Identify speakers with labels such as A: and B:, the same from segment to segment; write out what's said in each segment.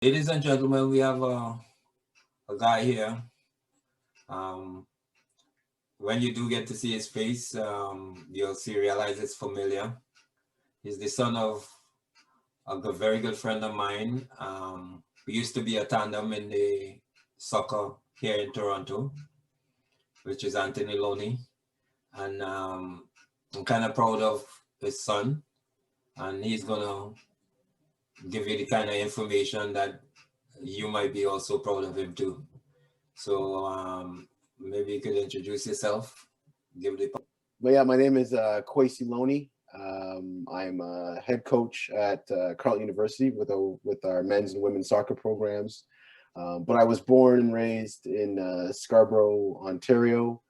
A: Ladies and gentlemen, we have a guy here. Um, when you do get to see his face, you'll realize it's familiar. He's the son of a very good friend of mine. We used to be a tandem in the soccer here in Toronto, which is Anthony Loney. And I'm kind of proud of his son. And he's going to give you the kind of information that you might be also proud of him too. So maybe you could introduce yourself. Give the.
B: But yeah, my name is Kwesi Loney. I'm a head coach at Carleton University with our men's and women's soccer programs. But I was born and raised in Scarborough, Ontario,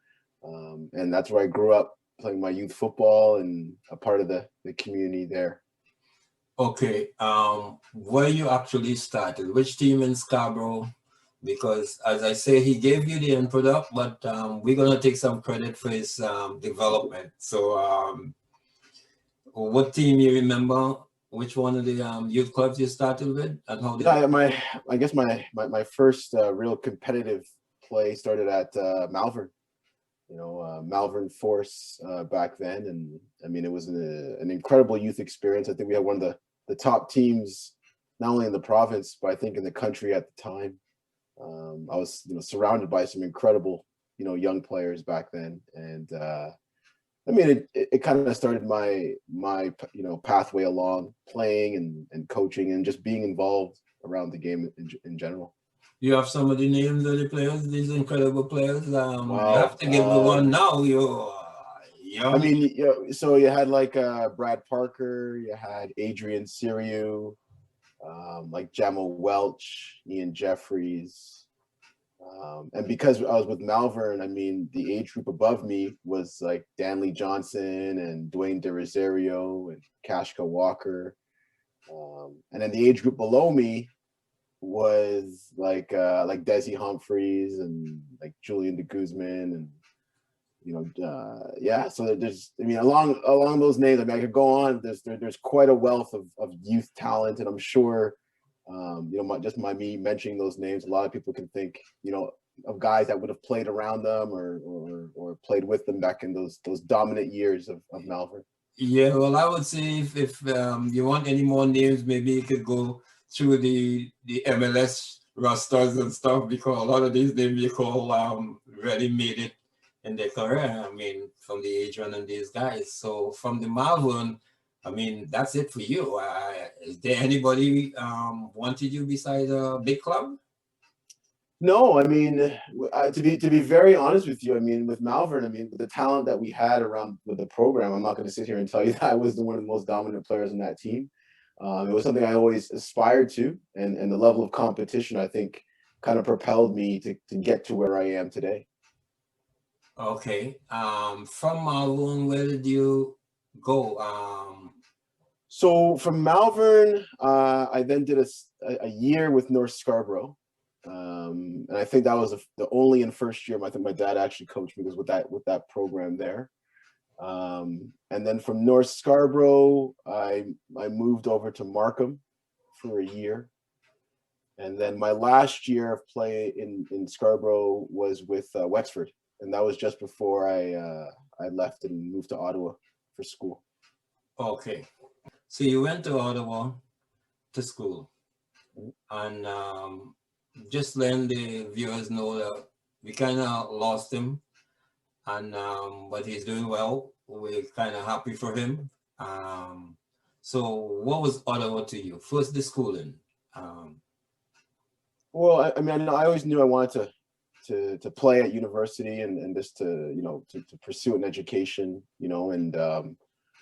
B: and that's where I grew up playing my youth football and a part of the community there.
A: Okay, where you actually started? Which team in Scarborough? Because as I say, he gave you the input up, but we're gonna take some credit for his development. So, what team you remember? Which one of the youth clubs you started with, and how did?
B: Yeah, I guess my first real competitive play started at Malvern. Malvern Force back then, and I mean it was an incredible youth experience. I think we had one of the top teams, not only in the province but I think in the country at the time. I was surrounded by some incredible young players back then, and I mean it kind of started my pathway along playing and coaching and just being involved around the game in general.
A: You have some of the names of the players, these incredible players. You have
B: Wow.
A: to give me one now. You're
B: I
A: young.
B: mean, so you had like Brad Parker, you had Adrian Siriu, like Jamal Welch, Ian Jeffries. And because I was with Malvern, I mean, the age group above me was like Danley Johnson and Dwayne De Rosario and Kashka Walker. And then the age group below me was like Desi Humphreys and like Julian de Guzman and yeah. So there's, I mean, along those names, I mean, I could go on. There's quite a wealth of youth talent, and I'm sure, just by me mentioning those names, a lot of people can think, of guys that would have played around them or played with them back in those dominant years of Malvern.
A: Yeah, well, I would say if you want any more names, maybe you could go through the MLS rosters and stuff because a lot of these names you call really made it in their career. I mean, from the Adrian and these guys. So from the Malvern, I mean, that's it for you. Is there anybody wanted you beside a big club?
B: No, I mean, to be very honest with you, I mean, with Malvern, I mean, with the talent that we had around with the program, I'm not going to sit here and tell you that I was one of the most dominant players in that team. It was something I always aspired to, and the level of competition, I think, kind of propelled me to get to where I am today.
A: Okay. From Malvern, where did you go?
B: So from Malvern, I then did a year with North Scarborough. And I think that was the only in first year. I think my dad actually coached me because with that program there. And then from North Scarborough, I moved over to Markham for a year. And then my last year of play in Scarborough was with Wexford, and that was just before I left and moved to Ottawa for school.
A: Okay. So you went to Ottawa to school, and just letting the viewers know that we kind of lost him, and but he's doing well. We're kind of happy for him. So what was Ottawa to you? First, the schooling. Um,
B: Well, I mean, I always knew I wanted to play at university and just to pursue an education, and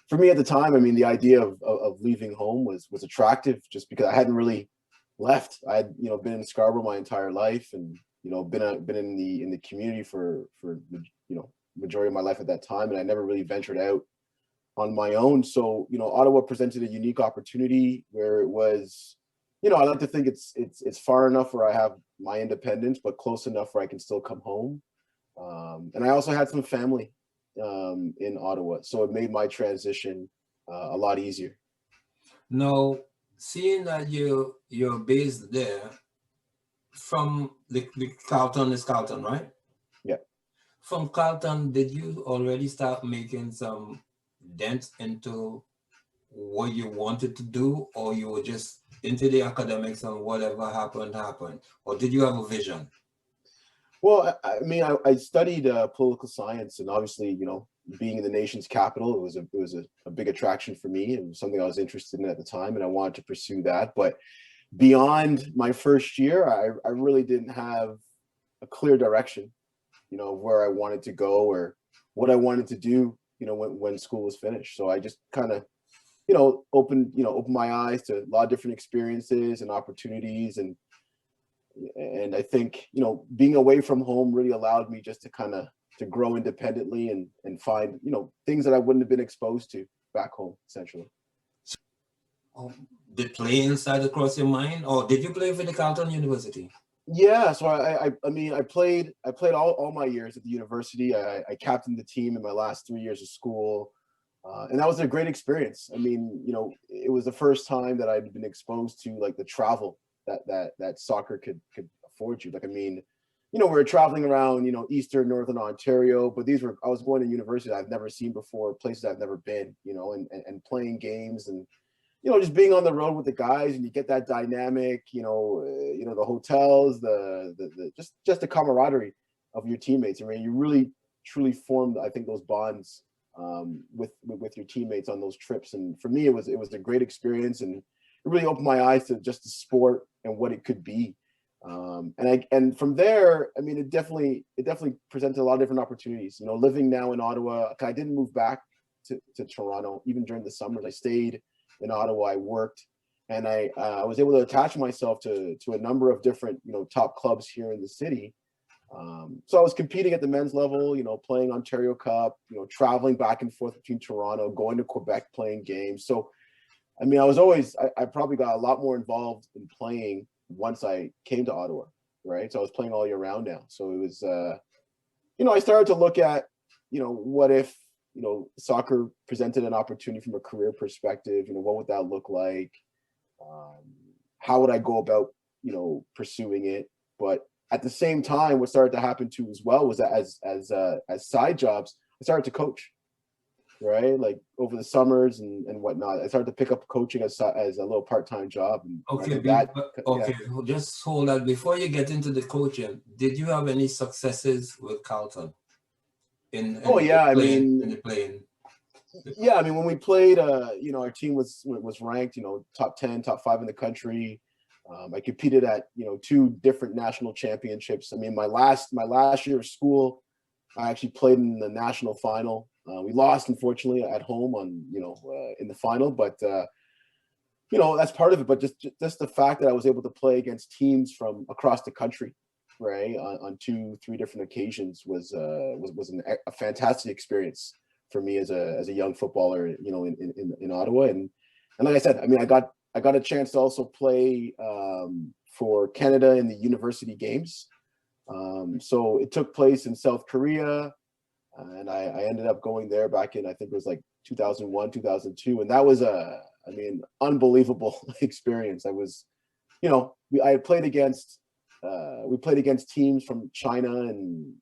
B: for me at the time, I mean, the idea of leaving home was attractive just because I hadn't really left. I had been in Scarborough my entire life, and been in the community for majority of my life at that time, and I never really ventured out on my own. So Ottawa presented a unique opportunity where it was, I like to think it's far enough where I have my independence, but close enough where I can still come home. And I also had some family in Ottawa, so it made my transition a lot easier.
A: now, seeing that you're based there, from the Carlton is Carlton, right?
B: Yeah.
A: From Carlton, did you already start making some dents into what you wanted to do, or you were just into the academics and whatever happened? Or did you have a vision?
B: Well, I mean, I studied political science, and obviously, being in the nation's capital, it was a big attraction for me, and something I was interested in at the time, and I wanted to pursue that. But beyond my first year, I really didn't have a clear direction, of where I wanted to go or what I wanted to do, when school was finished. So I just kind of, opened my eyes to a lot of different experiences and opportunities, and I think, being away from home really allowed me just to kind of to grow independently and find, things that I wouldn't have been exposed to back home, essentially.
A: Did playing started across your mind, or did you play for the Carleton University?
B: Yeah, so I mean, I played all my years at the university. I captained the team in my last 3 years of school, and that was a great experience. I mean, it was the first time that I'd been exposed to like the travel that soccer could afford you. Like, I mean, we were traveling around, Eastern, Northern Ontario, but I was going to universities I've never seen before, places I've never been, and playing games and, just being on the road with the guys, and you get that dynamic, the hotels, the just the camaraderie of your teammates. I mean, you really truly formed, I think, those bonds with your teammates on those trips. And for me, it was a great experience, and it really opened my eyes to just the sport and what it could be. And from there, I mean, it definitely presented a lot of different opportunities. Living now in Ottawa, I didn't move back to Toronto even during the summers. I stayed in Ottawa. I worked, and I was able to attach myself to a number of different top clubs here in the city. So I was competing at the men's level, playing Ontario Cup, traveling back and forth between Toronto, going to Quebec, playing games. So I mean, I probably got a lot more involved in playing once I came to Ottawa, right? So I was playing all year round now. So it was, I started to look at, what if, soccer presented an opportunity from a career perspective, what would that look like? How would I go about, pursuing it? But at the same time, what started to happen too as well was that as side jobs, I started to coach, right? Like over the summers and whatnot. I started to pick up coaching as a little part-time job. And
A: Okay, just hold that. Before you get into the coaching, did you have any successes with Carleton in the playing?
B: Yeah, I mean, when we played, our team was ranked, top 10, top 5 in the country. I competed at 2 different national championships. I mean, my last year of school, I actually played in the national final. We lost, unfortunately, at home in the final, but that's part of it. But just the fact that I was able to play against teams from across the country, right, on 2-3 different occasions was a fantastic experience for me as a young footballer, in Ottawa. And like I said, I mean, I got a chance to also play for Canada in the university games. So it took place in South Korea, and I ended up going there back in, I think it was like 2001, 2002. And that was unbelievable experience. I was, I played against, we played against teams from China and,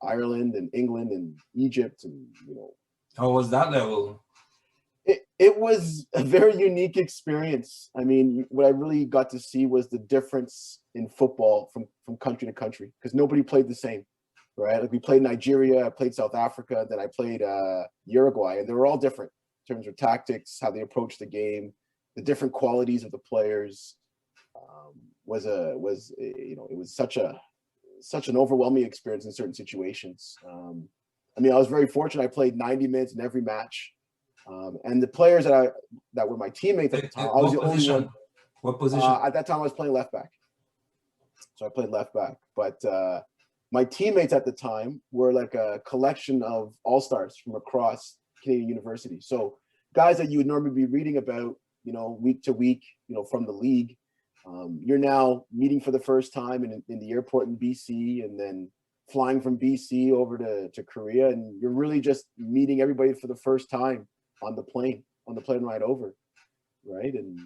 B: Ireland and England and Egypt and,
A: How was that level?
B: It was a very unique experience. I mean, what I really got to see was the difference in football from country to country, because nobody played the same, right? Like we played Nigeria, I played South Africa, then I played Uruguay, and they were all different in terms of tactics, how they approach the game, the different qualities of the players. It was such an overwhelming experience in certain situations. I mean, I was very fortunate. I played 90 minutes in every match. And the players that were my teammates at the time, I was the only one.
A: What position?
B: At that time, I was playing left back. So I played left back. But my teammates at the time were like a collection of all-stars from across Canadian universities. So guys that you would normally be reading about, week to week, from the league. You're now meeting for the first time in the airport in BC, and then flying from BC over to Korea. And you're really just meeting everybody for the first time on the plane ride over, right? And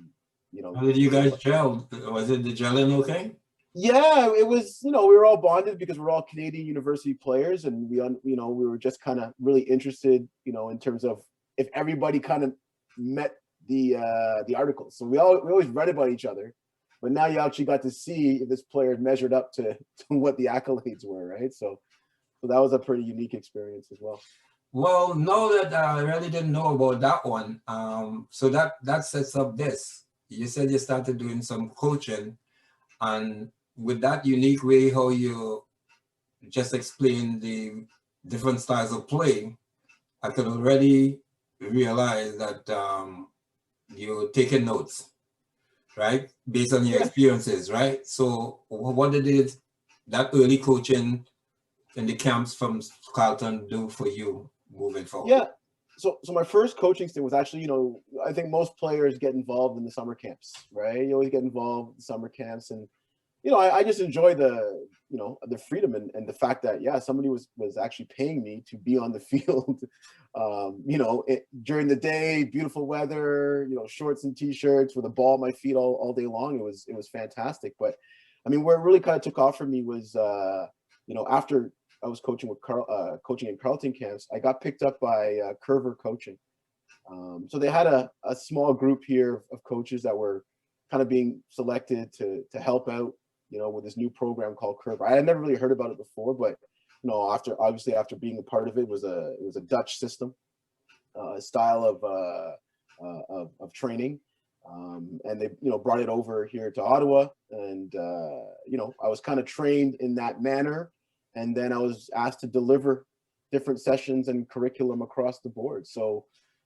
A: How did you guys gel? Was it the gelling okay?
B: Yeah, it was, we were all bonded because we're all Canadian university players, and we were just kind of really interested, in terms of if everybody kind of met the articles. So we always read about each other, but now you actually got to see if this player measured up to what the accolades were, right? So that was a pretty unique experience as well.
A: Well, no, that I really didn't know about that one. So that sets up this. You said you started doing some coaching, and with that unique way how you just explained the different styles of play, I could already realize that you're taking notes, right? Based on your experiences, right? So what did that early coaching in the camps from Carlton do for you moving forward?
B: Yeah. So my first coaching stint was actually, I think most players get involved in the summer camps, right? You always get involved in summer camps, and I just enjoy the freedom and the fact that, somebody was actually paying me to be on the field, during the day, beautiful weather, shorts and t-shirts with a ball at my feet all day long. It was fantastic. But I mean, where it really kind of took off for me was, after I was coaching in Carleton camps, I got picked up by Curver Coaching. So they had a small group here of coaches that were kind of being selected to help out, with this new program called Curve. I had never really heard about it before, but after being a part of it, it was a Dutch system, style of training, and they brought it over here to Ottawa, and I was kind of trained in that manner, and then I was asked to deliver different sessions and curriculum across the board. So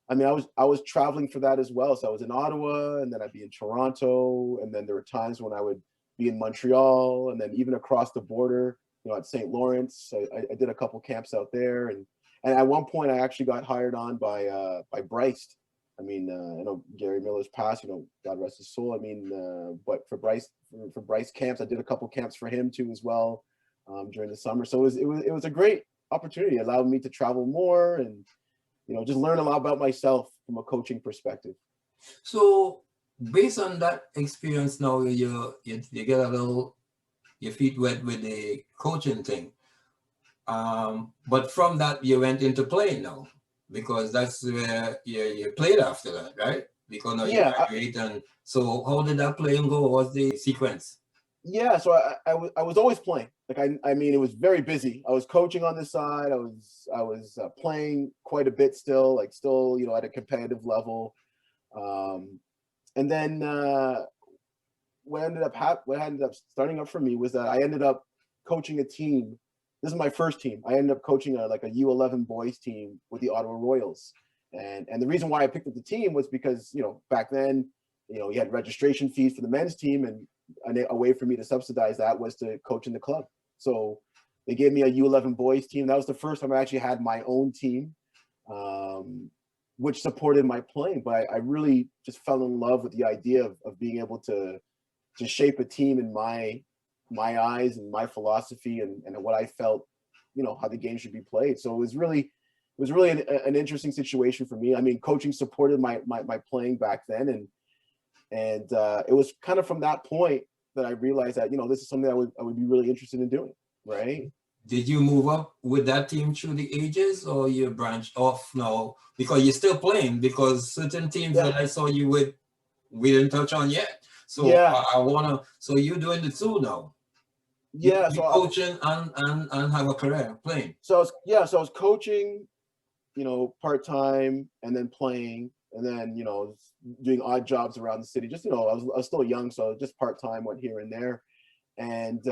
B: I mean, I was traveling for that as well. So I was in Ottawa, and then I'd be in Toronto, and then there were times when I would be in Montreal, and then even across the border, at St. Lawrence. I did a couple camps out there, and at one point I actually got hired on by Bryce. I mean, I know Gary Miller's passed, God rest his soul. I mean, but for Bryce camps, I did a couple camps for him too as well, during the summer. So it was a great opportunity. It allowed me to travel more and just learn a lot about myself from a coaching perspective.
A: So based on that experience now, you get a little, your feet wet with the coaching thing. But from that, you went into playing now, because that's where you played after that, right? Because now you graduate, and so how did that playing go? What was the sequence?
B: Yeah, so I was always playing. Like I mean, it was very busy. I was coaching on the side. I was playing quite a bit still, at a competitive level. And then what ended up starting up for me was that I ended up coaching a team. This is my first team. I ended up coaching a U11 boys team with the Ottawa Royals. And the reason why I picked up the team was because, back then, you had registration fees for the men's team, and a way for me to subsidize that was to coach in the club. So they gave me a U11 boys team. That was the first time I actually had my own team, which supported my playing. But I really just fell in love with the idea of being able to shape a team in my eyes and my philosophy and what I felt, how the game should be played. So it was really an interesting situation for me. I mean, coaching supported my playing back then, and it was kind of from that point that I realized that this is something I would be really interested in doing. Right?
A: Did you move up with that team through the ages, or you branched off now because you're still playing? Because certain teams that I saw you with, we didn't touch on yet. So I wanna. So you're doing the two now.
B: Yeah.
A: So coaching and have a career playing.
B: So I was coaching, part time, and then playing, and then doing odd jobs around the city. Just I was still young, so just part time, went here and there, and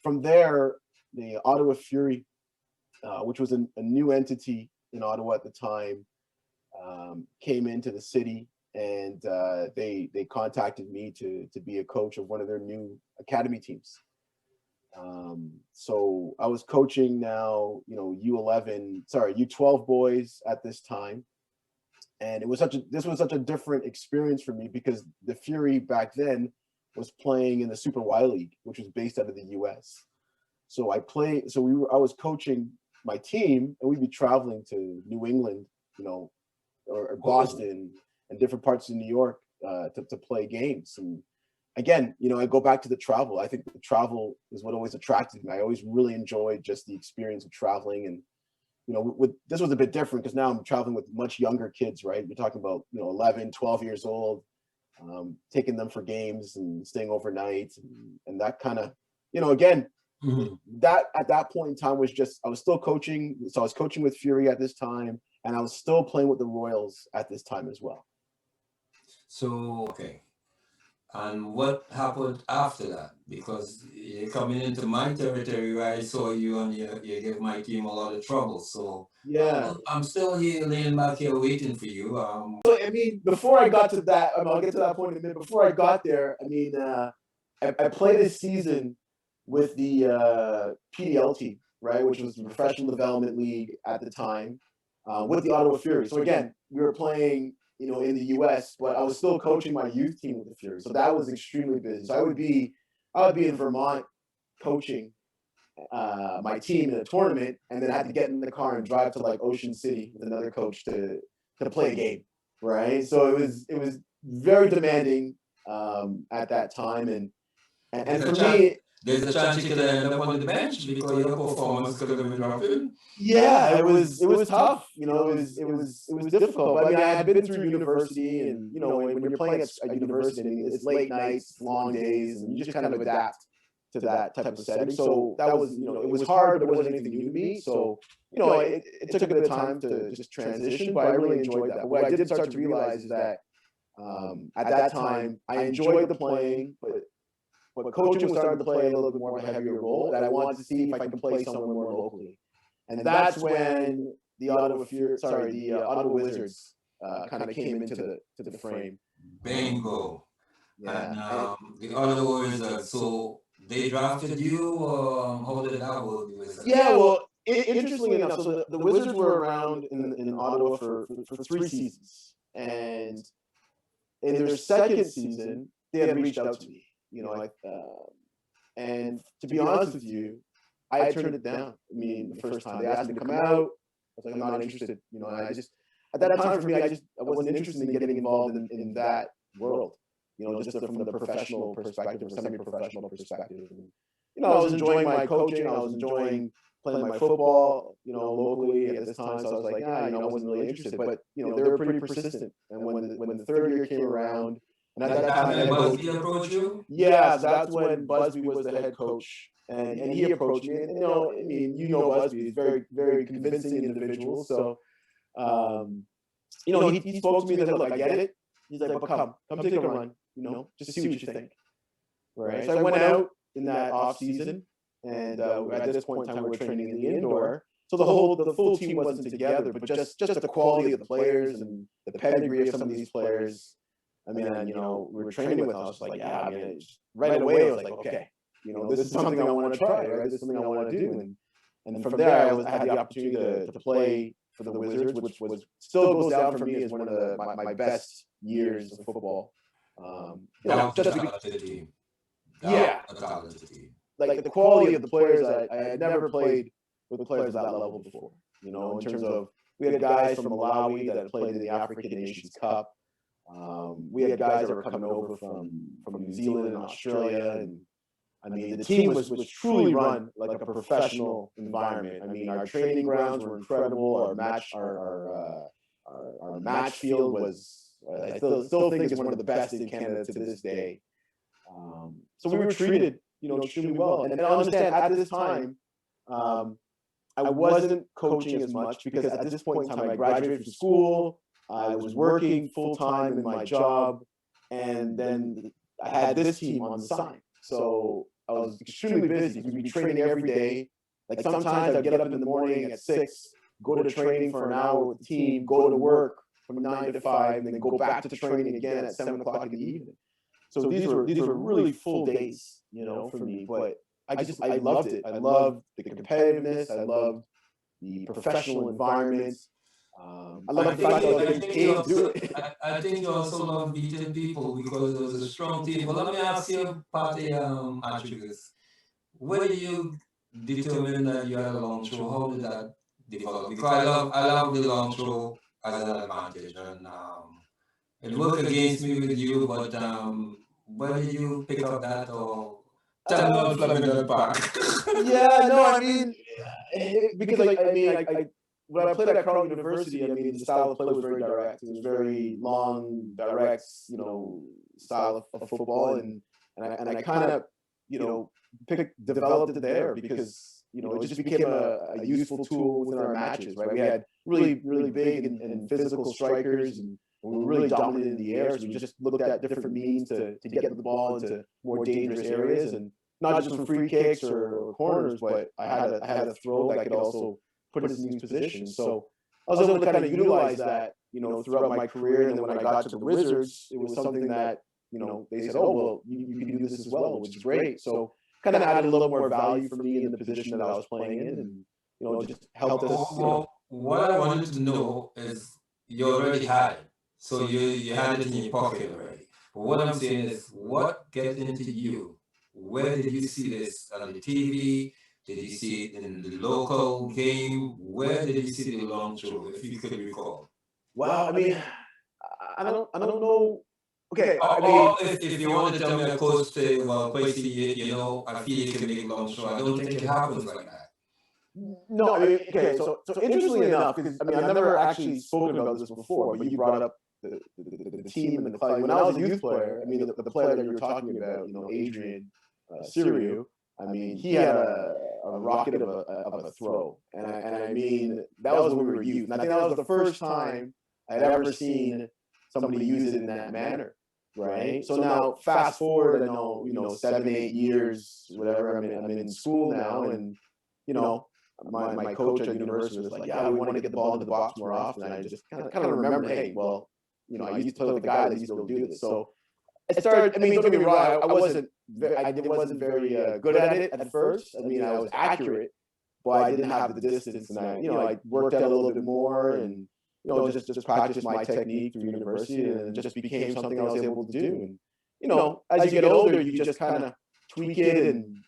B: from there, the Ottawa Fury, which was a new entity in Ottawa at the time, came into the city, and they contacted me to be a coach of one of their new academy teams. So I was coaching now, U12 boys at this time. And this was such a different experience for me because the Fury back then was playing in the Super Y League, which was based out of the US. So I was coaching my team, and we'd be traveling to New England, or Boston and different parts of New York. to play games. And again, I go back to the travel. I think the travel is what always attracted me. I always really enjoyed just the experience of traveling. And with this was a bit different because now I'm traveling with much younger kids, right? You're talking about 11, 12 years old, taking them for games and staying overnight, and that kind of again. Mm-hmm. That at that point in time was just I was still coaching, so I was coaching with Fury at this time, and I was still playing with the Royals at this time as well.
A: So okay, and what happened after that? Because you're coming into my territory where I saw you and you gave my team a lot of trouble. So
B: yeah,
A: I'm still here laying back here waiting for you.
B: So, I mean, before I got to that, I'll get to that point in a minute. Before I got there, I mean, I played this season with the PDL team, right, which was the Professional Development League at the time, with the Ottawa Fury. So again, we were playing, in the U.S., but I was still coaching my youth team with the Fury. So that was extremely busy. So I would be in Vermont coaching my team in a tournament, and then I had to get in the car and drive to like Ocean City with another coach to play a game, right? So it was very demanding at that time, and for me.
A: There's a chance you could end up on the bench because your performance could have been dropping.
B: Yeah, it was tough. It was difficult. But I mean, I had been through university, and when you're playing at university, I mean, it's late nights, long days, and you just kind of adapt to that type of setting. So that was, it was hard, but it wasn't anything new to me. So it took a bit of time to just transition, but I really enjoyed that. But what I did start to realize is that at that time, I enjoyed the playing, but coaching was starting to play a little bit more of a heavier role, and I wanted to see if I can play somewhere more locally. And that's when the Ottawa Wizards kind of came into the frame.
A: Bingo. Yeah. And the Ottawa Wizards, so they drafted you, or how did that work?
B: Yeah, well, interestingly enough, so the Wizards were around in Ottawa for 3 seasons. And in their second season, they had reached out to me. And to be honest with you, I turned it down. I mean, the first time they asked me to come out, I was like, I'm not interested. And I just at that time for me, I wasn't interested in getting involved in that world. Just from the professional perspective, semi-professional perspective. And, I was enjoying my coaching. I was enjoying playing my football, locally at this time. So I was like, I wasn't really interested. But they were pretty persistent. And when the third year came around. And at that time,
A: Busby approached you?
B: Yeah, that's when Busby was the head coach, and he approached me. And I mean, Busby, he's very, very convincing individual. So, he spoke to me and said, "Look, I get it." He's like, "But come take a run. Just see what you think." Right. So I went out in that off season, and at this point in time, we were training in the indoor. So the full team wasn't together, but just the quality of the players and the pedigree of some of these players. I mean, we were training with us, like, yeah, I mean, right away, I was like, okay, this is something I want to try, right? This is something I want to do. And from there, I had the opportunity to play for the Wizards, which was still goes down for me as one of my best years of football.
A: Like
B: the quality of the players, I had never played with players at that level before, in terms of, we had guys from Malawi that had played in the African Nations Cup. We had guys that were coming over from New Zealand and Australia, and I mean, the team was truly run like a professional environment. I mean, our training grounds were incredible. Our match field was, I still think it's one of the best in Canada to this day. So we were treated, extremely well. And I understand at this time, I wasn't coaching as much because at this point in time, I graduated from school. I was working full-time in my job, and then I had this team on the side. So I was extremely busy. We'd be training every day. Like sometimes I'd get up in the morning at 6, go to training for an hour with the team, go to work from 9 to 5, and then go back to training again at 7 o'clock in the evening. So these were really full days, for me. But I loved it. I loved the competitiveness. I loved the professional environment. I love the fact that I was getting paid to do it.
A: I think you also love beating people because it was a strong team. But let me ask you about the attributes. When do you determine that you had a long throw? How did that develop? Because I love the long throw as an advantage, and it worked against me with you, but where did you pick up that or tell me on Flamingo Park?
B: Yeah, no, I mean, because I when I played at Carleton University, I mean, the style of play was very direct. It was very long, direct, style of football, and I kind of, developed it there because it just became a useful tool within our matches. Right, we had really big and physical strikers, and we were really dominant in the air. So we just looked at different means to get the ball into more dangerous areas, and not just from free kicks or corners, but I had a throw that could also put us in these positions. So I was able to kind of utilize that, throughout my career. And then when I got to the Wizards, it was something that, they said, oh, well, you can do this as well, which is great. So kind of added a little more value for me in the position that I was playing in, and, just helped us.
A: Well, what I wanted to know is you already had it. So you had it in your pocket already. But what I'm saying is, what gets into you? Where did you see this? On the TV? Did you see it in the local game? Where did you see the long throw, if you could recall?
B: Wow, I mean, I don't know. Okay,
A: Or if you want to tell me a coach say, well, Kwesi, I feel you can make long throw. I don't think it happens like that.
B: No, I mean, okay. So interestingly enough, because I mean, I've never actually spoken about this before, but you brought up the team and the club. When I was a youth player, I mean, the player that you were talking about, Adrian Siriu, I mean, he had a rocket of a throw, and I mean, that was when we were youth, and I think that was the first time I'd ever seen somebody use it in that manner. Right. So now, fast forward, I know 7, 8 years, whatever. I'm in school now, and my coach at university was like, yeah, we want to get the ball into the box more often. And I just kind of remembered, hey, well, I used to play with a guy that used to do this. So I started. I mean, don't get me wrong, I wasn't very good at it at first. I mean, I was accurate, but I didn't have the distance, and I worked out a little bit more, and just practiced my technique through university, and it just became something I was able to do. And as you get older, you just kind of tweak it and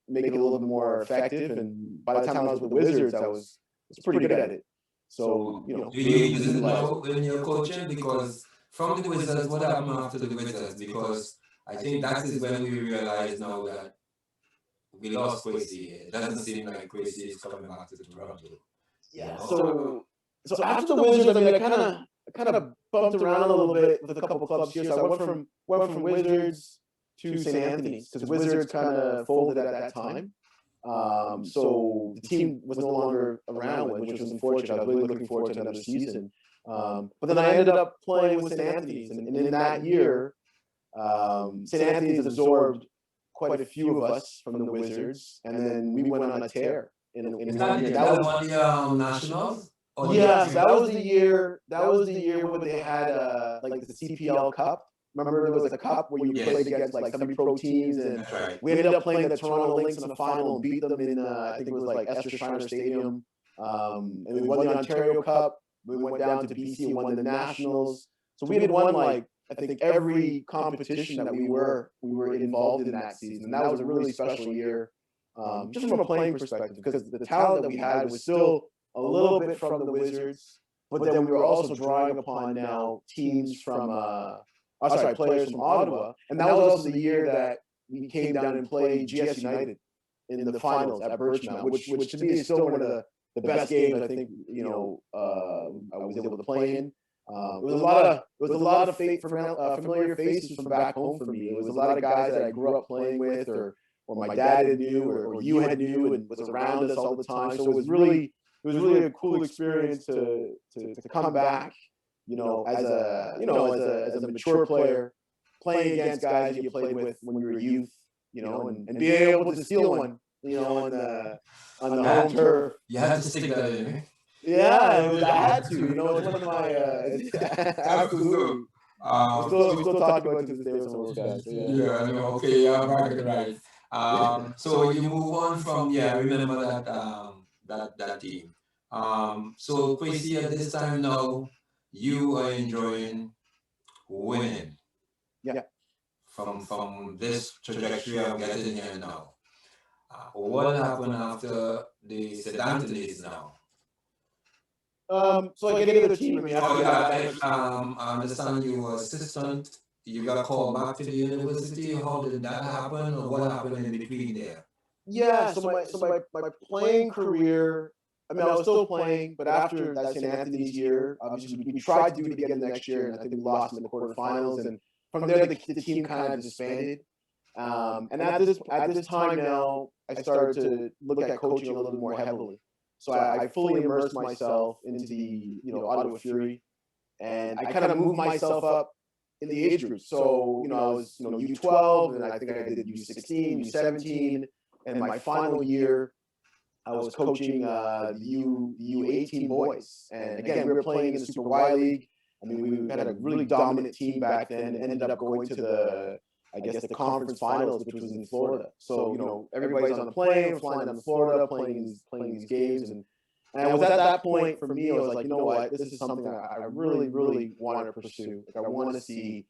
B: make it a little bit more effective. And by the time I was with the Wizards, I was pretty good at it. So
A: do you use it now when you're coaching? Because from the Wizards, what happened after the Wizards? Because I think that is when we realize now that we lost Kwesi. It doesn't seem like Kwesi is coming back to Toronto.
B: Yeah. So after the Wizards, I mean, I kind of bumped around a little bit with a couple clubs here. So I went from Wizards to St. Anthony's, because Wizards kind of folded at that time. So the team was no longer around, which was unfortunate. I was really looking forward to another season. But then I ended up playing with St. Anthony's, and in that year, St. Anthony's absorbed quite a few of us from the Wizards, and then we went on a tear. In one year.
A: That was the Nationals?
B: Yes, that was the year. That was the year when they had like the CPL Cup. Remember, there was a cup where you played against like semi-pro teams, and we ended up playing the Toronto Lynx in the final and beat them in I think it was like Esther Schreiner Stadium. And we won the Ontario Cup. We went down to BC and won the Nationals. So we had won like I think every competition that we were involved in that season, and that was a really special year, just from a playing perspective, because the talent that we had was still a little bit from the Wizards, but then we were also drawing upon now teams from players from Ottawa, and that was also the year that we came down and played GS United in the finals at Birchmount, which to me is still one of the best games I think I was able to play in. It was a lot of familiar faces from back home for me. It was a lot of guys that I grew up playing with, or my dad had knew, or you had knew, and was around us all the time. So it was really a cool experience to come back, as a mature player, playing against guys that you played with when you were youth, and being able to steal one, on the home turf.
A: You had to stick that in, eh?
B: Yeah, I had to. It's one of my absolutely. I'm still talking about it to this day with some of those guys.
A: Yeah, I know. Okay, yeah, right. So you move on from remember that team. So Kwesi, at this time now, you are enjoying winning.
B: Yeah.
A: From this trajectory I'm getting here now. What happened after the St. Anthony's now?
B: So like any other team, I mean,
A: Oh,
B: after that,
A: I understand you were assistant. You got called back to the university. How did that happen, or what happened in between there?
B: yeah. So my playing career. I mean, I was still playing, but after that St. Anthony's year, obviously we tried to do it again the next year, and I think we lost in the quarterfinals. And from there, the team kind of disbanded. And at this time now, I started to look at coaching a little more heavily. So I fully immersed myself into the Ottawa Fury, and I kind of moved myself up in the age group. So I was U12, and I think I did U16, U17, and my final year I was coaching the U18 boys. And again, we were playing in the Super Y League. I mean, we had a really dominant team back then, and ended up going to the conference finals, which was in Florida. So, everybody's on the plane, flying down to Florida, playing these games. And I was at that point for me, I was like, you know what, this is something I really, really want to pursue. Like, I want to see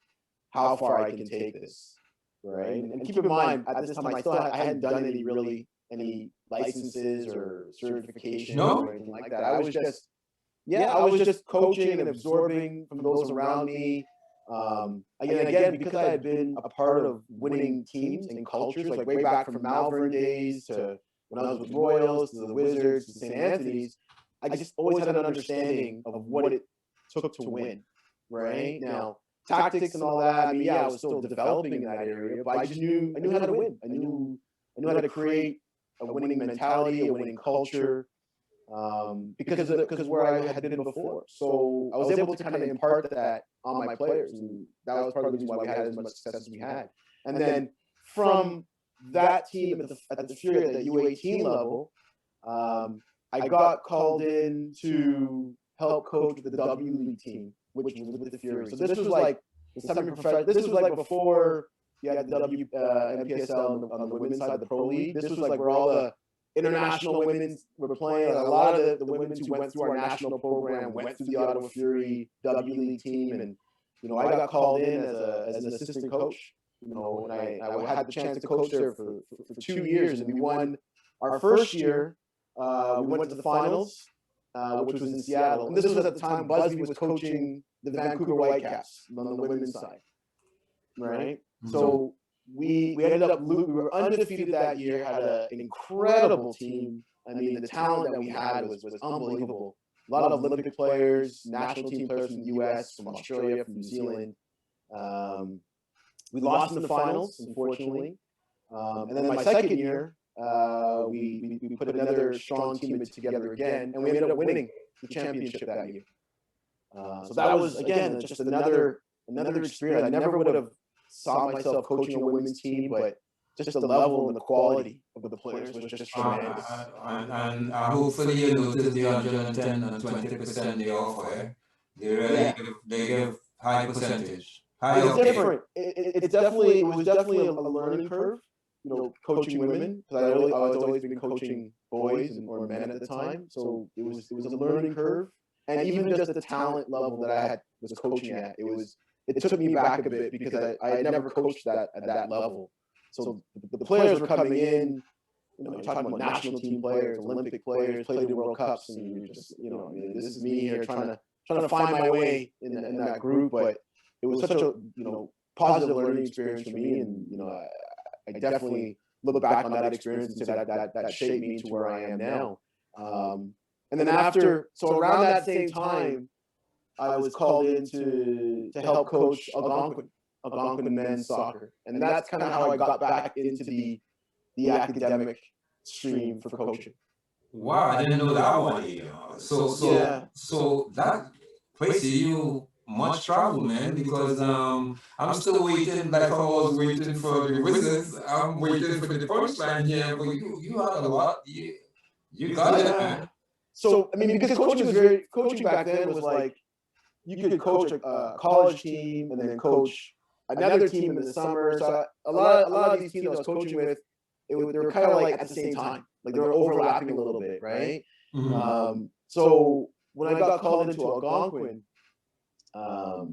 B: how far I can take this, right? And keep in mind, at this time, I hadn't done any licenses or certification or anything like that. I was just coaching and absorbing from those around me. Again, because I had been a part of winning teams and cultures, like way back from Malvern days to when I was with Royals to the Wizards to St. Anthony's, I just always had an understanding of what it took to win. Right now, tactics and all that. I mean, I was still developing in that area, but I knew how to win. I knew how to create a winning mentality, a winning culture, because where I had been before. So I was able to kind of impart that on my players, and that was part of the reason why we had as much success as we had. And then from that team at the Fury at the U18 level, I got called in to help coach the W League team, which was with the Fury. So this was like the semi-professional. This was like before you had the NPSL on the women's side, the Pro League. This was like where all the international women were playing. A lot of the women who went through our national program went through the Ottawa Fury W League team, and I got called in as an assistant coach. And I had the chance to coach there for 2 years, and we won our first year. We went to the finals, which was in Seattle, and this was at the time Busby was coaching the Vancouver Whitecaps on the women's side, right? Mm-hmm. So we ended up we were undefeated that year, had an incredible team. I mean, the talent that we had was unbelievable. A lot of Olympic players, national team players from the U.S., from Australia, from New Zealand. We lost in the finals, unfortunately. And then my second year, we put another strong team together again, and we ended up winning the championship that year. So that was, again, just another experience. I never would have saw myself coaching a women's team, but just the level and the quality of the players was just tremendous.
A: And hopefully you notice the 110 and 20% they offer. They give high percentage.
B: It's different. It was definitely a learning curve, coaching women, because I was always been coaching boys or men at the time. So it was a learning curve, and even just the talent level that I was coaching at, it took me back a bit because I had never coached that at that level. So the players were coming in, you're talking about national team players, Olympic players, played in World Cups, and you're just, this is me here trying to find my way in that group. But it was such a positive learning experience for me, and I definitely look back on that experience and say that shaped me to where I am now. And then around that same time, I was called in to help coach Algonquin men's soccer, and that's kind of how I got back into the academic stream for coaching.
A: Wow, I didn't know that one either. So that Kwesi, you much travel, man, because I'm still waiting, like I was waiting for the Wizards. I'm waiting for the punchline here, but you had a lot. You got it, man.
B: So I mean, because coaching back then was like, you could coach a college team and then coach another team in the summer. So a lot of these teams I was coaching with, they were kind of like at the same time, like they were overlapping a little bit, right? Mm-hmm. So when I got called into Algonquin, I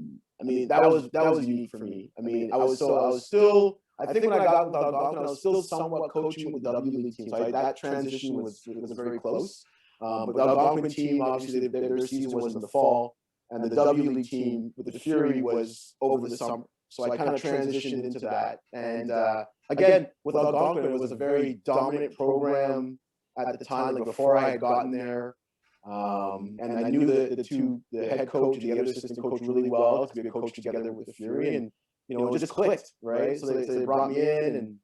B: mean that was unique for me. I mean, I was still. I think when I got with Algonquin, I was still somewhat coaching with the W League team. So that transition was very close. But the Algonquin team, obviously, their season was in the fall, and the W League team with the Fury was over the summer. So I kind of transitioned into that. And again, with Algonquin, it was a very dominant program at the time, like before I had gotten there. And I knew the head coach and the other assistant coach really well to be a coach together with the Fury, and it just clicked, right? So they brought me in, and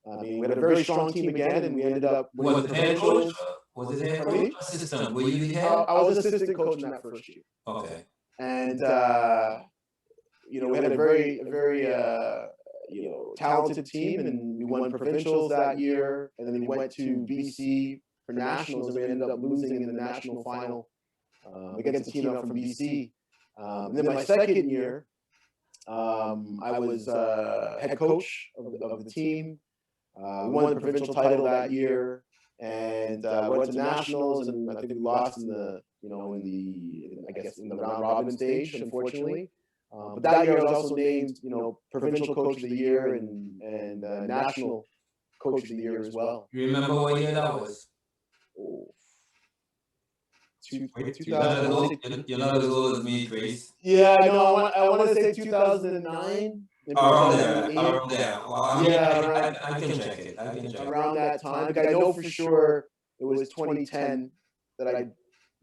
B: I mean, we had a very strong team again, and we ended up winning the provincials.
A: Was it head coach, assistant? Were you the head?
B: I was assistant coach in that first year.
A: Okay.
B: And we had a very talented team, and we won provincials that year, and then we went to BC for nationals, and we ended up losing in the national final against a team out from BC. And then my second year, I was head coach of the team. We won the provincial title that year, and went to nationals, and I think we lost in the round robin stage, unfortunately. But that year I was also named, provincial coach of the year and national coach of the year as well.
A: You remember what year that was? You're not as old as me, Grace.
B: Yeah, I know. I want to say 2009.
A: Around there. Well, I can check it.
B: Around that time. Like, I know for sure it was 2010 that I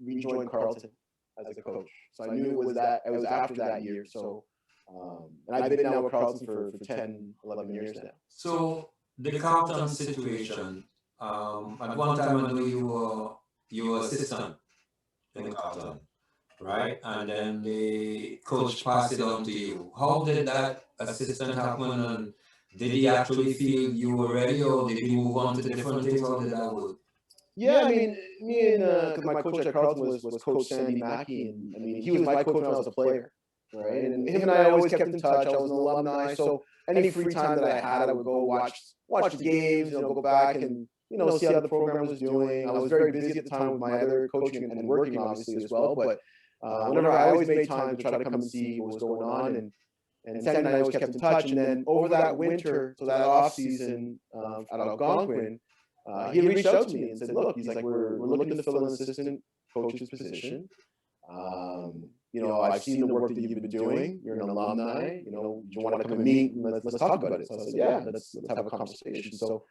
B: rejoined Carleton as a coach. So I knew it was after that year. So, and I've been now with Carleton for 10, 11 years now.
A: So the Carleton situation, at one time I know you were assistant in Carleton, right? And then the coach passed it on to you. How did that assistant happen, and did he actually feel you were ready, or did he move on to different things? How did that work?
B: Yeah, I mean, me and because my coach at Carleton was Coach Sandy Mackey, and I mean, he was my coach when I was a player, right? And him and I always kept in touch. I was an alumni, so any free time that I had, I would go watch the games, go back and see how the program was doing. I was very busy at the time with my other coaching and working, obviously, as well. But whenever I always made time to try to come and see what was going on, and Sandy and I always kept in touch. And then over that winter, so that off season at Algonquin, he reached out to me and said, "Look, he's like, we're looking to fill an assistant coach's position. I've seen the work that you've been doing. You're an alumni. Do you want to come and meet? And let's talk about it." So I said, "Yeah, let's have a conversation." So,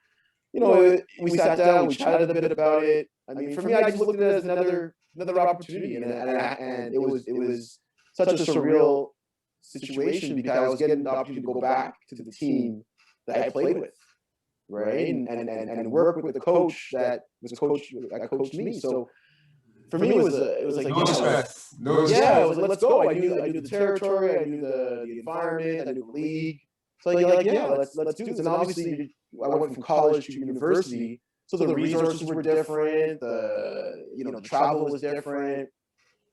B: we sat down, we chatted a bit about it. I mean, for me, I just looked at it as another opportunity, and it was such a surreal situation because I was getting the opportunity to go back to the team that I played with, right, and work with the coach that coached me. So for me, it was like
A: no stress.
B: Yeah, it was like, let's go. I knew the territory, I knew the environment, I knew the league. So you're like, yeah, let's do this. And obviously, I went from college to university, so the resources were different. The travel was different.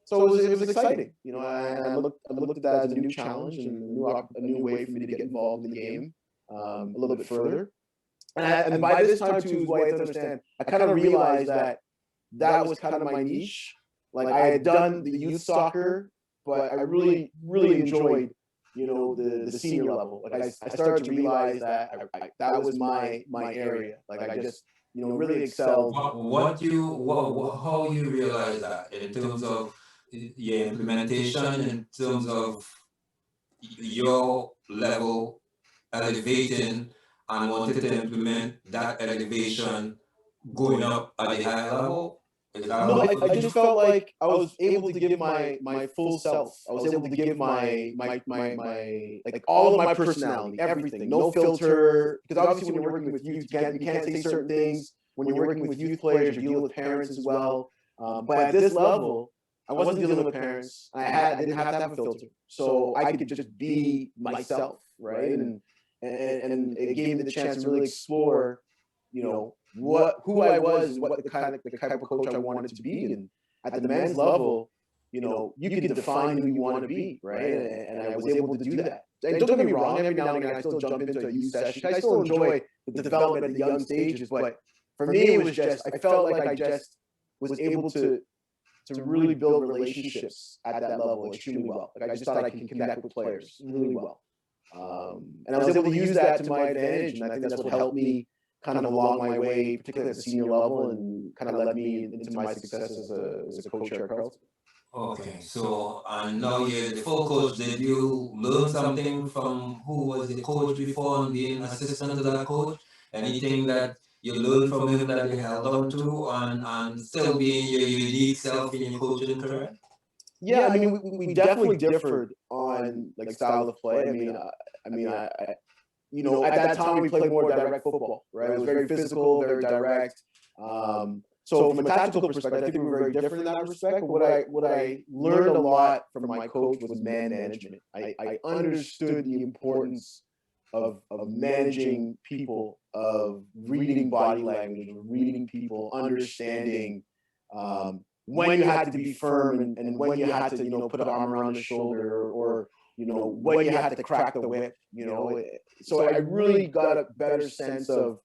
B: So it was exciting. I looked at that as a new challenge and a new way for me to get involved in the game a little bit further. And by this time too, what I have to understand, I kind of realized that was kind of my niche. Like, I had done the youth soccer, but I really, really enjoyed the senior level. Like, I started to realize that that was my area. Like, I just really excelled.
A: How you realize that in terms of your implementation, in terms of your level elevating and wanted to implement that elevation going up at a higher level?
B: No, I just felt like I was able to give my full self. I was able to give my like all of my personality, everything, no filter. Because obviously when you're working with youth, you can't say certain things. When you're working with youth players, you're dealing with parents as well. But at this level, I wasn't dealing with parents. I didn't have to have a filter, so I could just be myself, right? And it gave me the chance to really explore, who I was, what the type of coach I wanted to be. And at the men's level, you can define who you want to be, right? And I was able to do that. And don't get me wrong, every now and again I still jump into a youth session. I still enjoy the development at the young stages, but for me it was just, I felt like I just was able to really build relationships at that level extremely well. Like, I just thought I could connect with players really well. And I was able to use that to my advantage, and I think that's what helped me kind of along my way, particularly at the senior level, and kind of led me into my success as a coach here at Carleton.
A: Okay, so and now you're the full coach. Did you learn something from who was the coach before and being assistant to that coach? Anything that you learned from him that you held on to and still being your unique self in your coaching career?
B: Yeah, I mean, we definitely differed on like style of play. I you know, at that time we played more direct football, right? It was very physical, very direct. So from a tactical perspective, I think we were very different in that respect. But what I learned a lot from my coach was man management. I understood the importance of managing people, of reading body language, of reading people, understanding when you had to be firm and when you had to, you know, put an arm around the shoulder or you know, when you had to crack the whip, you know. So I really got a better sense of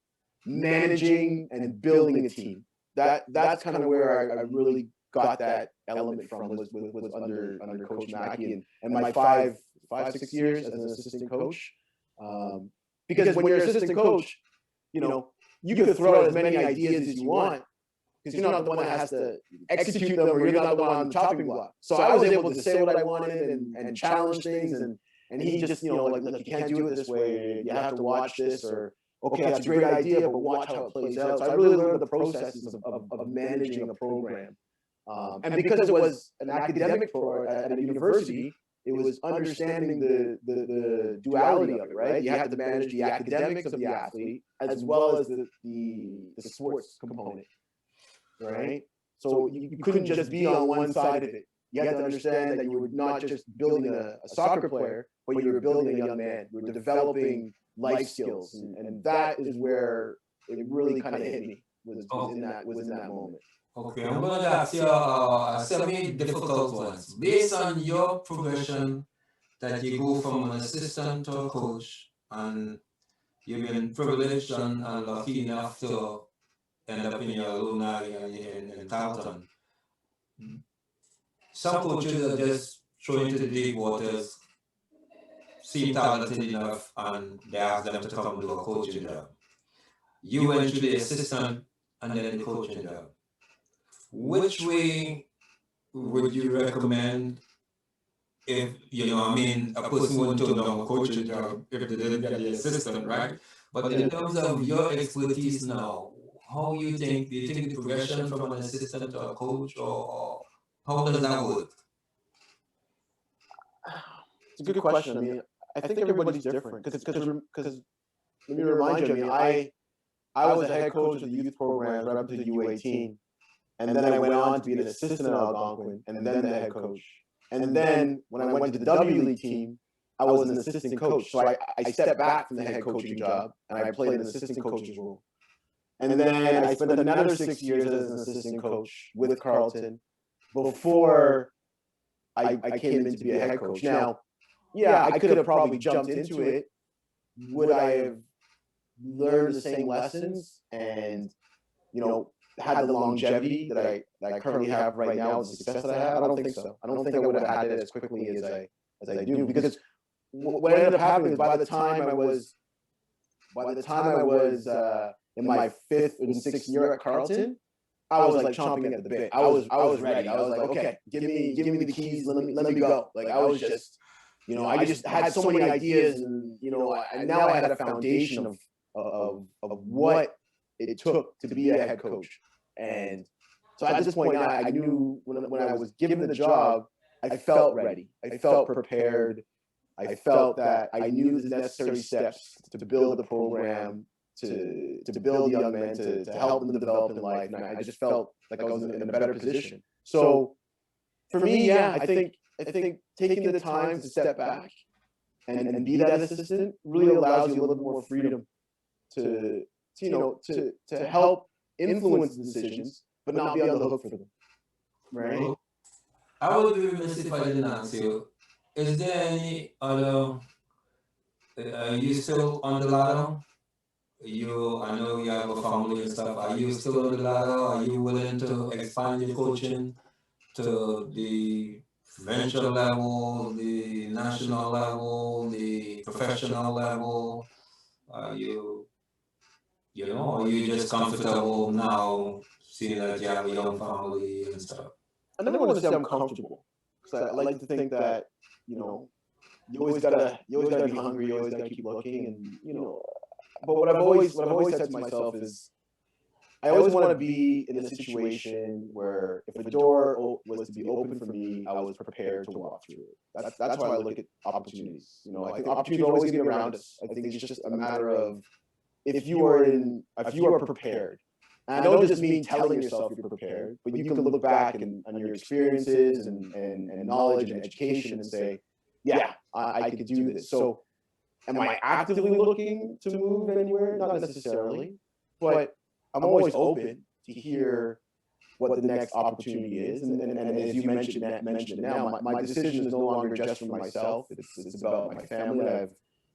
B: managing and building a team. That's kind of where I really got that element from was under Coach Mackey and my 6 years as an assistant coach. Because when you're an assistant coach, you know, you can throw out as many ideas as you want because you're not the one that has to execute them or you're not the one on the chopping block. So I was able to say what I wanted and challenge things and he just, you know, like, look, you can't do it this way. You have to watch this or, okay, that's a great idea, but watch how it plays out. So I really learned the processes of managing a program. And because it was an academic at a university, it was understanding the duality of it, right? You have to manage the academics of the athlete as well as the sports component. Right? So you couldn't just be on one side of it. You had to understand that you were not just building a soccer player, but you were building a young man. You were developing life skills. And that is where it really kind of hit me was in that moment.
A: Okay, I'm going to ask you semi-difficult ones. Based on your progression that you go from an assistant to a coach and you've been privileged and lucky enough to end up in your alumni in Carleton. Some coaches are just thrown into the deep waters, seem talented enough, and they ask them to come do a coaching job. You went through the assistant and then the coaching job. Which way would you recommend if, you know, I mean, a person wouldn't turn down a coaching job if they didn't get the assistant, right? But in terms of your expertise now, how do you think the progression from an assistant to a coach, or how does that work?
B: It's a good question. I mean, I think everybody's different because let me remind you. I mean, I was a head coach of the youth programs right up to the U18, and then I went on to be an assistant at Algonquin, and then the head coach. And then when I went to the W League team, I was an assistant coach. So I stepped back from the head coaching job and I played an assistant coach's role. And then I spent another 6 years as an assistant coach with Carleton before I came in to be a head coach. Now, yeah, I could have probably jumped into it. Would I have learned the same lessons and, you know, had the longevity that I currently have right now, the success that I have? I don't think so. I don't think I would have had it as quickly as I do, because what ended up happening is by the time I was in my 5th and 6th year at Carleton, I was like chomping at the bit. I was ready. I was like, okay, give me the keys. Let me go. Like I was just, you know, I just had so many ideas, and you know, now I had a foundation of what it took to be a head coach. And so at this point now, I knew when I was given the job, I felt ready. I felt prepared. I felt that I knew the necessary steps to build the program, to build young men, to help them develop in life. And I just felt like I was in a better position. So for me, yeah, I think taking the time to step back and be that assistant really allows you a little bit more freedom to help influence decisions, but not be on the hook for them. Right?
A: Well, I would be remiss if I didn't ask you, is there any other, are you still on the ladder? I know you have a family and stuff. Are you still on the ladder? Are you willing to expand your coaching to the provincial level, the national level, the professional level? Are you you know, or you just comfortable now, seeing that you have a young family and stuff?
B: I never want to say I'm comfortable, because I like to think that, you know, you always gotta be hungry, you always gotta keep looking, and you know. But what I've always said to myself is, I always want to be in a situation where if a door was to be open for me, I was prepared to walk through it. That's why I look at opportunities. You know, I think opportunities are always going to be around us. I think it's just a matter of if you are prepared. And I don't just mean telling yourself you're prepared, but you can look back on your experiences and knowledge and education and say, yeah, I could do this. So am I actively looking to move anywhere? Not necessarily, but I'm always open to hear what the next opportunity is. And as you mentioned it now, my decision is no longer just for myself. It's about my family. I have,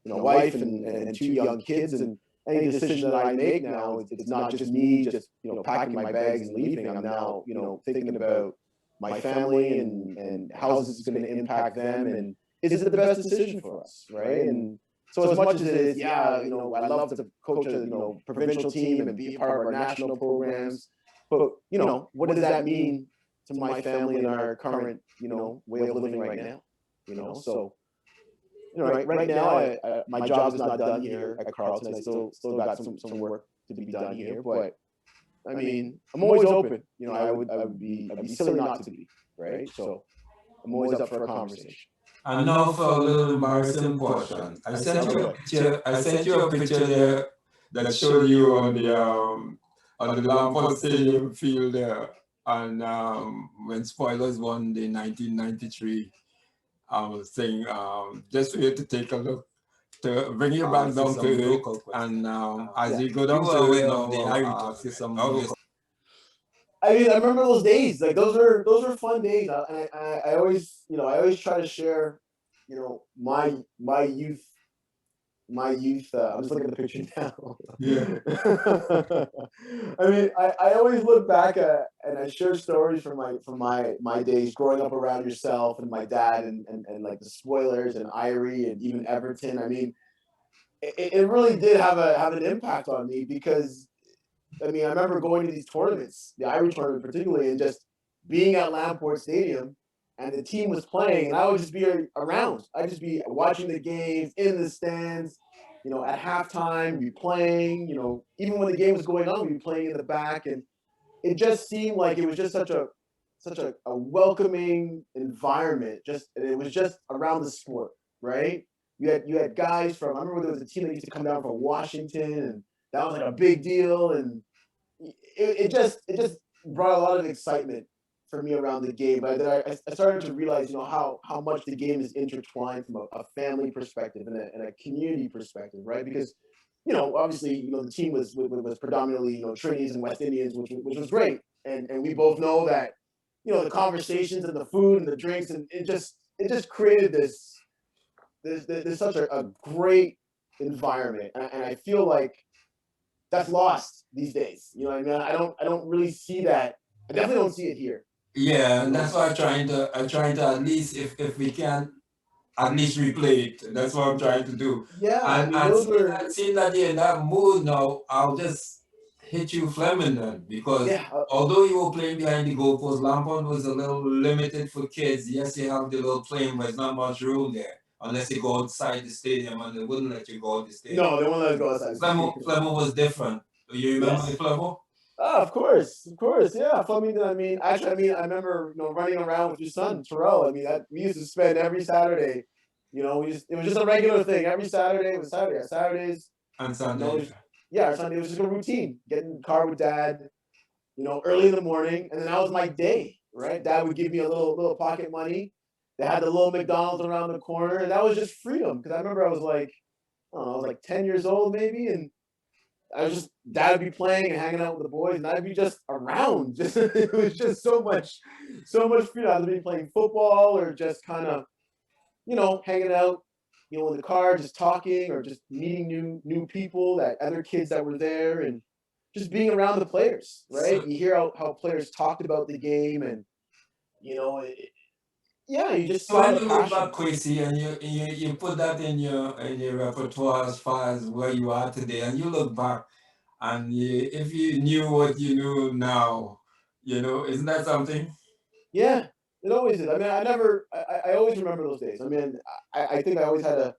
B: you know, wife and two young kids, and any decision that I make now, it's not just me just, you know, packing my bags and leaving. I'm now, you know, thinking about my family and how is this going to impact them, and is it the best decision for us, right? And so as much as it is, yeah, you know, I love to coach a, you know, provincial team and be a part of our national programs, but you know, what does that mean to my family and our current, you know, way of living right now? You know, so you know, right now, my job is not done here at Carleton. I still got some work to be done here, but I mean, I'm always open. You know, I'd be silly not to be, right? So I'm always up for a conversation.
A: And now for a little embarrassing portion. I sent you a picture. I sent you a picture there that showed you on the Lampard Stadium field there, and when Spoilers won the 1993 thing. Just for you to take a look, to bring you back down to it, and as you go down to it now, ask you some local.
B: I mean, I remember those days. Like those are fun days. I always, you know, I always try to share, you know, my youth. I'm just looking at the picture now.
A: Yeah.
B: I mean, I always look back at and I share stories from my days growing up around yourself and my dad and like the Spoilers and Irie and even Everton. I mean, it really did have an impact on me, because I mean, I remember going to these tournaments, the Irish tournament particularly, and just being at Lamport Stadium, and the team was playing, and I would just be around. I'd just be watching the games in the stands, you know, at halftime, be playing, you know, even when the game was going on, we'd be playing in the back, and it just seemed like it was just such a welcoming environment. It was just around the sport, right? You had guys from, I remember there was a team that used to come down from Washington, and that was like a big deal, and it just brought a lot of excitement for me around the game. But then I started to realize, you know, how much the game is intertwined from a family perspective and a community perspective, right? Because, you know, obviously, you know, the team was predominantly, you know, Trinities and West Indians, which was great, and we both know that, you know, the conversations and the food and the drinks, and it just created this such a great environment, and I feel like that's lost these days. You know what I mean? I don't really see that. I definitely don't see it here.
A: Yeah, and that's why I'm trying to at least, if we can at least replay it. That's what I'm trying to do.
B: Yeah,
A: And seeing that you're in that mood now, I'll just hit you Fleming then, because although you were playing behind the goalpost, Lampard was a little limited for kids. Yes, you have the little playing, but there's not much room there unless you go outside the stadium, and they wouldn't let you go out the stadium.
B: No, they won't let us go outside.
A: Fleming was different. You remember the Fleming?
B: Oh, of course, yeah. Fleming. I mean, I remember, you know, running around with your son Terrell. I mean, we used to spend every Saturday. You know, it was just a regular thing. Every Saturday, it was Saturday. Saturdays
A: and Sunday.
B: You know, Sunday was just a routine. Get in the car with Dad, you know, early in the morning, and then that was my day. Right, Dad would give me a little pocket money. They had the little McDonald's around the corner, and that was just freedom. Because I remember I was like, I don't know, I was like 10 years old maybe, and Dad would be playing and hanging out with the boys, and I'd be just around. It was just so much freedom. I'd be playing football or just kind of, you know, hanging out, you know, in the car, just talking or just meeting new people, that other kids that were there, and just being around the players, right? You hear how players talked about the game, and you know, you just.
A: So when you look back, Kwesi, and you put that in your repertoire as far as where you are today, and you look back, And if you knew what you knew now, isn't that something?
B: Yeah, it always is. I mean, I always remember those days. I mean, I think I always had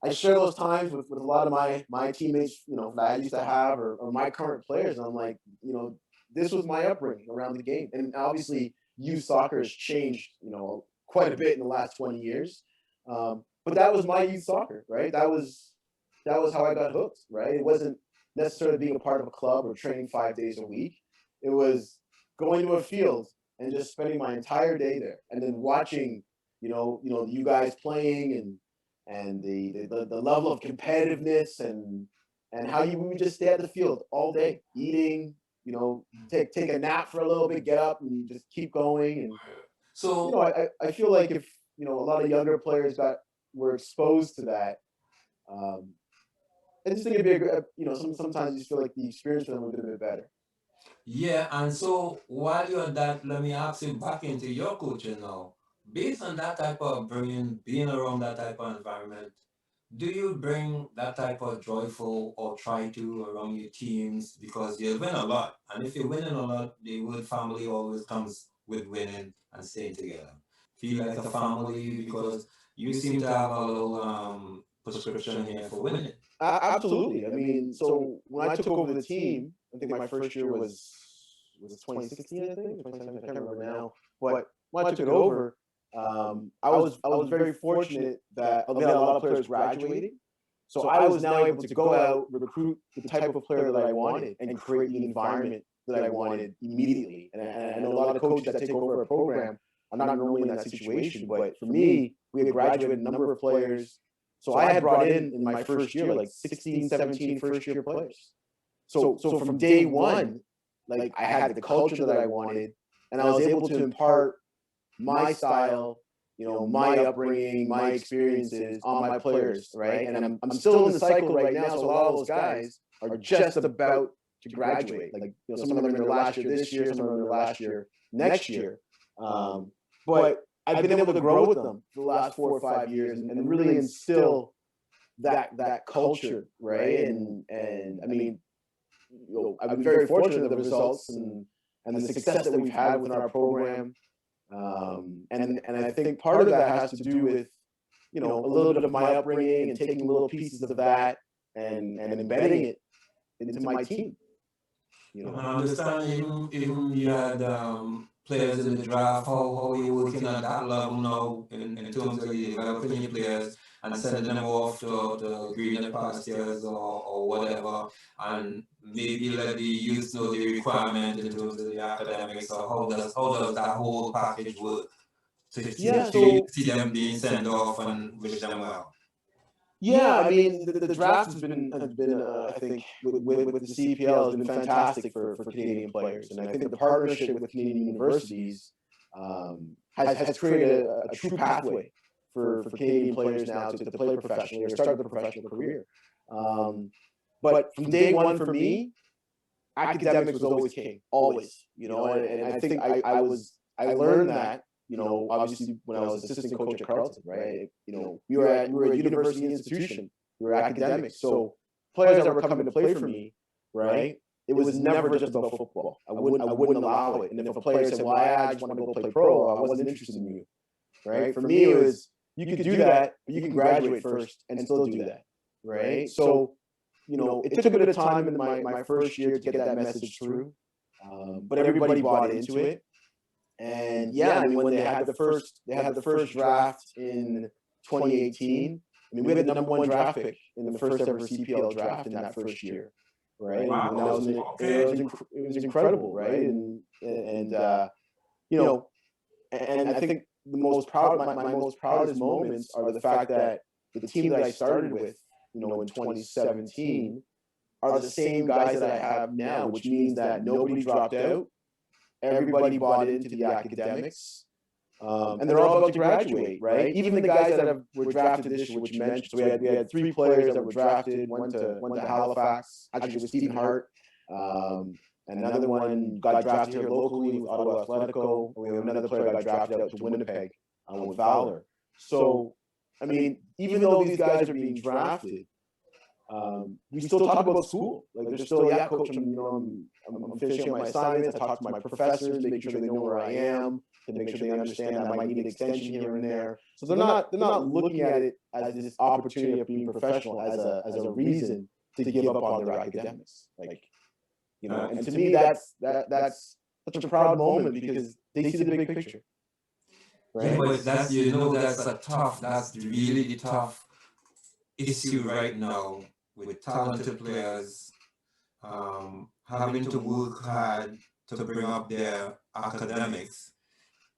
B: I share those times with a lot of my teammates, that I used to have, or my current players. And I'm like, this was my upbringing around the game. And obviously, youth soccer has changed, quite a bit in the last 20 years. But that was my youth soccer, right? That was how I got hooked, right? It wasn't necessarily being a part of a club or training 5 days a week. It was going to a field and just spending my entire day there, and then watching, you guys playing, and the level of competitiveness, and how we would just stay at the field all day, eating, take a nap for a little bit, get up and just keep going. And
A: So
B: I feel like if a lot of younger players were exposed to that, I just think it'd be sometimes you just feel like the experience for them would be a bit better.
A: yeah, and so while you're at that, let me ask you back into your coaching now. Based on that type of bringing, being around that type of environment, do you bring that type of joyful or try to around your teams because you win a lot? And if you're winning a lot, the word family always comes with winning and staying together. Feel like a family because you seem to have a little prescription here for winning.
B: Absolutely. I mean, so when I took over the team, I think my first year was 2016, I think, 2017, I can't remember now. But when I took it over, I was very fortunate that we had a lot of players graduating. So I was now able to go out, recruit the type of player that I wanted, and create the environment that I wanted immediately. And I know a lot of coaches that take over a program are not normally in that situation. But for me, we had graduated a number of players. So I had brought in my first year, like 16, 17 first-year players. So from day one, like I had the culture that I wanted, and I was able to impart my style, my upbringing, my experiences on my players, right? And I'm still in the cycle right now, so a lot of those guys are just about to graduate. Like some of them in their last year this year, some of them in their last year next year. But I've been able to grow with them for the last 4 or 5 years and really instill that culture, right? And I mean, I've been very fortunate with the results and the success that we've had within our program. And I think part of that has to do with, a little bit of my upbringing and taking little pieces of that and embedding it into my team.
A: I understand even you had players in the draft, how you working at that level now in terms of you developing your players and sending them off to greener pastures or whatever, and maybe let the youth know the requirement in terms of the academics. So how does that whole package work to see them being sent off and wish them well?
B: Yeah, I mean, the draft has been I think, with the CPL has been fantastic for Canadian players, and I think the partnership with Canadian universities has created a true pathway for Canadian players now to play professionally or start their professional career. But from day one for me, academics was always king, always. And I think I learned that. Obviously when I was assistant coach at Carleton, right? We were a university institution. We were academics. So players that were coming to play for me, right? It was never just about football. I wouldn't allow it. And if a player said, "Well, I just want to go play pro," I wasn't interested in you, right? For me, it was you could do that, but you can graduate first and still do that, right? So, it took a bit of time in my first year to get that message through, but everybody bought into it. And yeah, I mean, when they had the first draft in 2018. I mean, we had the #1 draft pick in the first ever CPL draft in that first year, right?
A: Wow.
B: And it was incredible, right? And I think my most proudest moments are the fact that the team that I started with, in 2017, are the same guys that I have now, which means that nobody dropped out. Everybody bought into the academics, and they're all about to graduate, right? Even the guys that were drafted this year, which you mentioned. So we had 3 players that were drafted. Went to Halifax. Actually, with Stephen Hart, and another one got drafted here locally with Ottawa Atletico. And we have another player got drafted out to Winnipeg with Valor. So, I mean, even though these guys are being drafted, we still talk about school. Like there's still, yeah, coach, I'm finishing up my assignments. I talk to my professors, making sure they know where I am, to make sure they understand I might need an extension here and there. So they're not looking at it as this opportunity of being professional as a reason to give up on their academics. Like, and to me that's such a proud moment because they see the big picture.
A: Right? Yeah, but that's that's really the tough issue right now with talented players having to work hard to bring up their academics,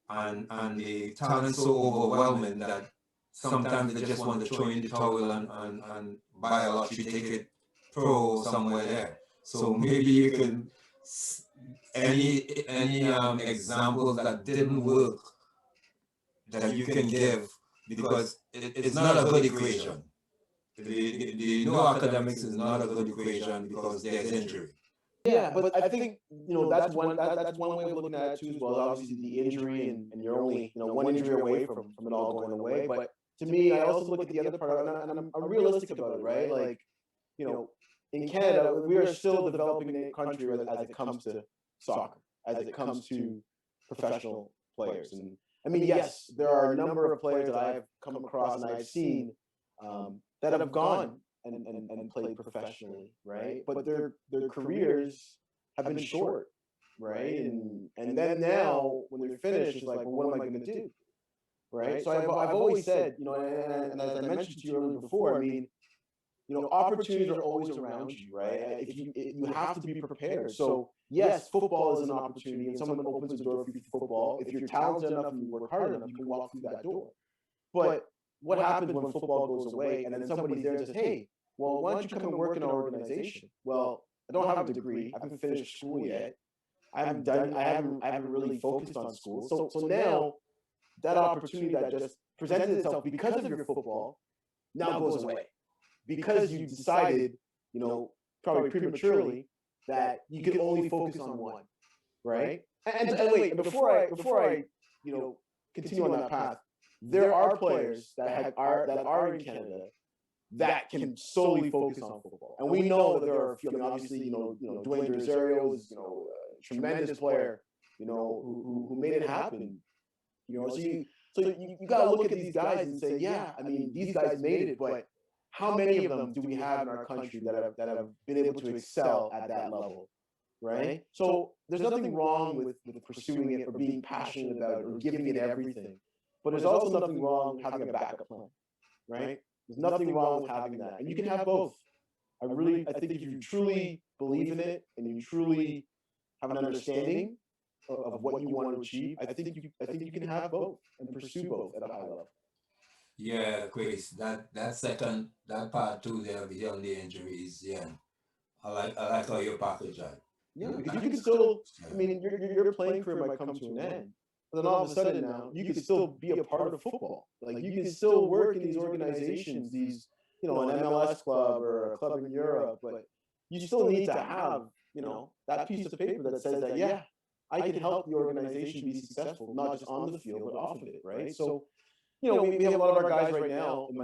A: and the talent so overwhelming that sometimes they just want to throw in the towel and buy a lottery ticket, pro somewhere there. So maybe you can any examples that didn't work that you can give, because it's not a good equation. The no academics is not a good equation because there's injury.
B: Yeah, but I think that's one way of looking at it too as well. Obviously, the injury, and you're only one injury away from it all going away. But to me, I also look at the other part, and I'm realistic about it, right? Like, in Canada, we are still a developing country as it comes to soccer, as it comes to professional players. And I mean, yes, there are a number of players that I've come across and I've seen that have gone and played professionally, right? But their careers have been short, right? And then now when they're finished, it's like, well, what am I going to do, right? So I've always said, and as I mentioned to you earlier before, I mean, opportunities are always around you, right? If you have to be prepared. So yes, football is an opportunity, and someone opens the door for you for football. If you're talented enough and you work hard enough, you can walk through that door. But what happens when football goes away and then somebody's there and says, hey, well, why don't you come and work in our organization? Well, I don't have a degree. I haven't finished school yet. I haven't really focused on school. So now that opportunity that just presented itself because of your football now goes away. Because you decided, probably prematurely, that you can only focus on one, right? And wait, before I continue on that path, there are players that are in Canada that can solely focus on football, and we know that there are a few. I mean, obviously, Dwayne Rosario is a tremendous player, who made it happen. So you got to look at these guys and say, yeah, I mean, these guys made it, but how many of them do we have in our country that have been able to excel at that level, right? So there's nothing wrong with pursuing it or being passionate about it or giving it everything, but there's also nothing wrong with having a backup plan, right? There's nothing wrong with having that, and you can have both. I think if you truly believe in it and you truly have an understanding of what you want to achieve, I think you can have both and pursue both at a high level.
A: Yeah, Chris, that part too there beyond the injuries, yeah. I like how you package that.
B: Yeah, because you can still, I mean, your playing career might come to an end, but then all of a sudden now you can still be a part of football. Like you can still work in these organizations, these, an MLS club or a club in Europe, but you still need to have, that piece of paper that says that, yeah, I can help the organization be successful, not just on the field, but off of it, right? So, we have a lot of our guys right now in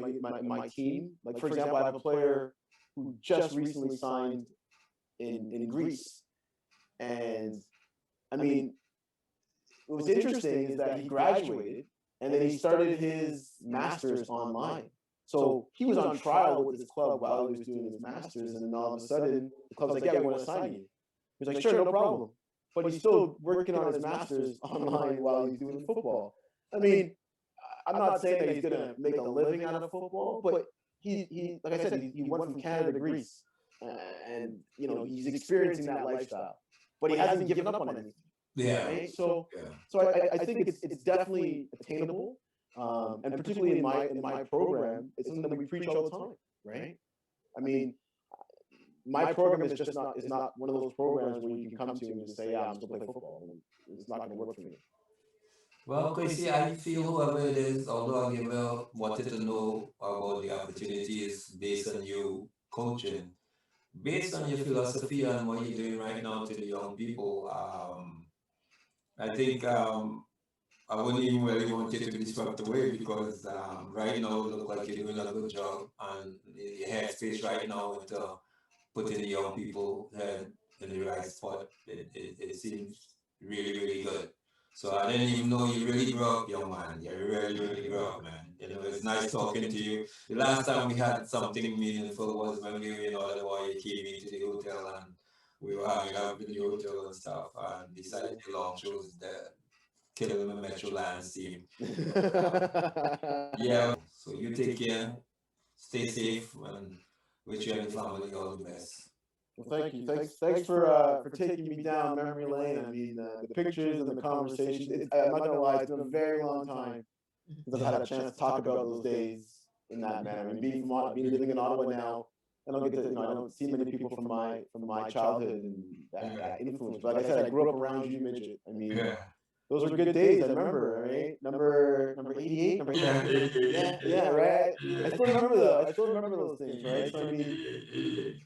B: my team. Like, for example, I have a player who just recently signed in Greece. And, I mean, what was interesting is that he graduated, and then he started his master's online. So he was on trial with his club while he was doing his master's, and then all of a sudden, the club's like, yeah, we want to sign you. He was like, sure, no problem. But he's still working on his master's online while he's doing football. I mean, I'm not saying that he's going to make a living out of football, but he like I said, he went from Canada to Greece, and he's experiencing that lifestyle, but he hasn't given up on anything.
A: Yeah.
B: Right? So I think it's definitely attainable, and particularly in my program, it's something that we preach all the time, right? I mean, my program is not one of those programs where you can come to and just say, yeah, I'm still playing football. It's not going to work for me.
A: Well, Kwesi, I feel whoever it is, although I never wanted to know about the opportunities based on you coaching, based on your philosophy and what you're doing right now to the young people, I think I wouldn't even really want you to be swept away because right now you look like you're doing a good job and your headspace right now into putting the young people head in the right spot. It seems really, really good. So I didn't even know you really grew up, young man. You really, really grew up, man. You know, it's nice talking to you. The last time we had something meaningful was when we were in Ottawa. You came into the hotel and we were hanging out in the hotel and stuff. And besides the long shows, the killing the Metro Lions team. Yeah. So you take care, stay safe, and wish you and your family all the best.
B: Well, thank you. Thanks for taking me down memory lane. I mean, the pictures and the conversations. I'm not gonna lie, it's been a very long time since I've had a chance to talk about those days in that manner. I mean, being living in Ottawa now, I don't get to, I don't see many people from my childhood and that influence. But like I said, I grew up around you, midget. I mean, those were good days. I remember, right? Number 88, number 88. Yeah, right. I still remember those things, right? So I mean,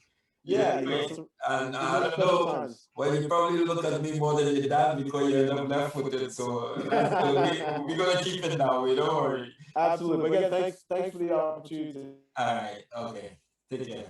B: yeah, you know,
A: and I don't know. Well, you probably look at me more than your dad because you're left footed. So we're gonna keep it now. We don't worry.
B: Absolutely. But again, thanks for the opportunity.
A: All right. Okay. Take care.